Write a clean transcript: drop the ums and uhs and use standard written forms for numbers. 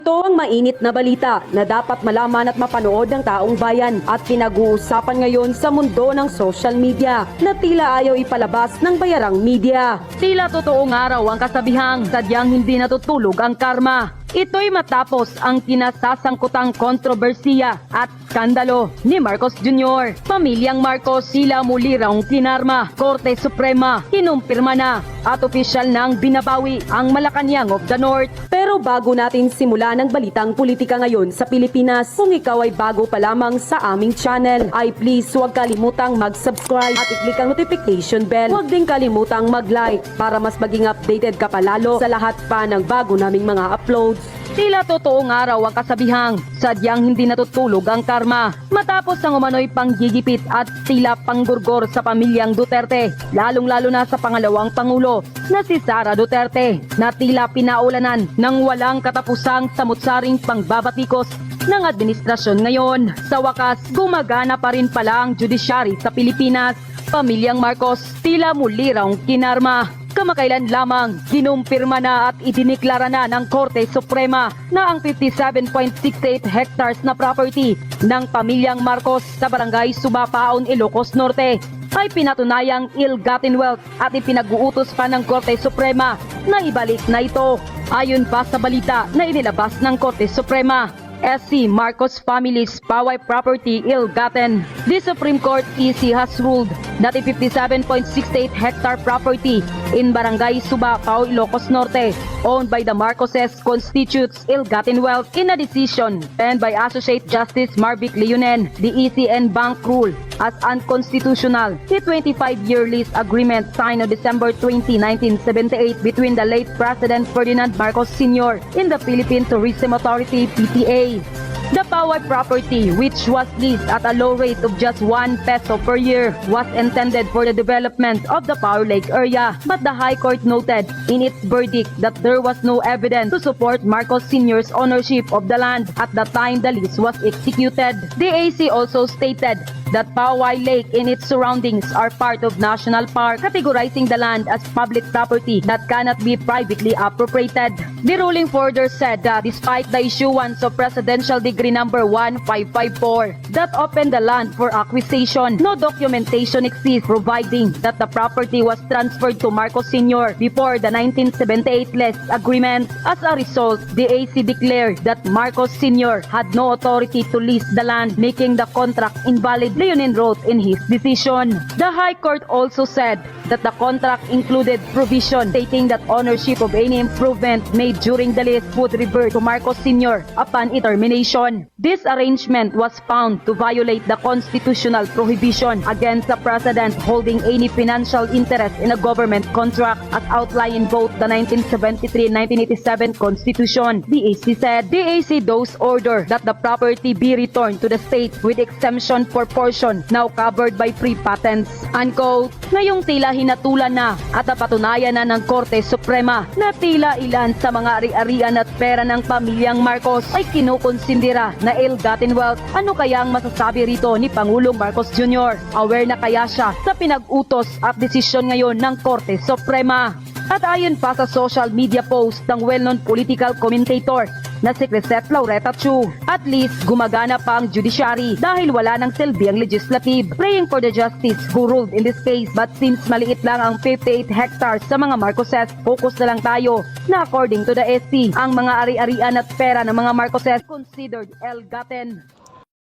Ito ang mainit na balita na dapat malaman at mapanood ng taong bayan at pinag-uusapan ngayon sa mundo ng social media na tila ayaw ipalabas ng bayarang media. Tila totoong araw ang kasabihang sadyang hindi natutulog ang karma. Ito'y matapos ang kinasasangkutang kontrobersiya at skandalo ni Marcos Jr. Pamilyang Marcos sila muli raw kinarma, Korte Suprema, kinumpirma na at opisyal nang binabawi ang Malacanang of the North. Pero bago natin simulan ang balitang politika ngayon sa Pilipinas, kung ikaw ay bago pa lamang sa aming channel, ay please huwag kalimutang mag-subscribe at i-click ang notification bell. Huwag din kalimutang mag-like para mas maging updated ka palalo sa lahat pa ng bago naming mga uploads. Tila totoong araw ang kasabihang sadyang hindi natutulog ang karma matapos ang umano'y panggigipit at tila panggurgor sa pamilyang Duterte, lalong-lalo na sa pangalawang pangulo na si Sara Duterte na tila pinaulanan ng walang katapusang samut-saring pangbabatikos ng administrasyon ngayon. Sa wakas, gumagana pa rin pala ang judiciary sa Pilipinas. Pamilyang Marcos tila muli raw kinarma. Kamakailan lamang, kinumpirma na at idiniklara na ng Korte Suprema na ang 57.68 hectares na property ng pamilyang Marcos sa barangay Subapaon, Ilocos Norte ay pinatunayang ill-gotten wealth at ipinag-uutos pa ng Korte Suprema na ibalik na ito. Ayon pa sa balita na inilabas ng Korte Suprema, SC Marcos family's Paway property ill-gotten. The Supreme Court EC has ruled that a 57.68 hectare property in Barangay Suba, Pao, Ilocos Norte, owned by the Marcoses, constitutes ill-gotten wealth in a decision penned by Associate Justice Marvic Leonen. The ECN Bank rule as unconstitutional the 25-year lease agreement signed on December 20, 1978 between the late President Ferdinand Marcos Sr. and the Philippine Tourism Authority (PTA). The Paway property, which was leased at a low rate of just 1 peso per year, was intended for the development of the Power Lake area. But the High Court noted in its verdict that there was no evidence to support Marcos Sr.'s ownership of the land at the time the lease was executed. The AC also stated that Paway Lake and its surroundings are part of National Park, categorizing the land as public property that cannot be privately appropriated. The ruling further said that despite the issuance of Presidential Decree number 1554 that opened the land for acquisition, no documentation exists providing that the property was transferred to Marcos Sr. before the 1978 lease agreement. As a result, the AC declared that Marcos Sr. had no authority to lease the land, making the contract invalid, Leonen wrote in his decision. The High Court also said that the contract included provision stating that ownership of any improvement made during the lease would revert to Marcos Sr. upon its termination. This arrangement was found to violate the constitutional prohibition against the President holding any financial interest in a government contract as outlined in both the 1973 and 1987 Constitution. The AC said the AC thus order that the property be returned to the state with exemption for portion now covered by free patents. Unquote. Ngayong tila hinatulan na at napatunayan na ng Korte Suprema na tila ilan sa mga ari-arian at pera ng pamilyang Marcos ay kinukonsindera na ill-gotten wealth. Ano kaya ang masasabi rito ni Pangulong Marcos Jr.? Aware na kaya siya sa pinag-utos at desisyon ngayon ng Korte Suprema? At ayon pa sa social media post ng well-known political commentator na si Crisette Laureta Chu, at least gumagana pa ang judiciary dahil wala ng silbi ang legislative. Praying for the justice who ruled in this case, but since maliit lang ang 58 hectares sa mga Marcoses, focus na lang tayo na according to the SC, ang mga ari-arian at pera ng mga Marcoses considered ill-gotten.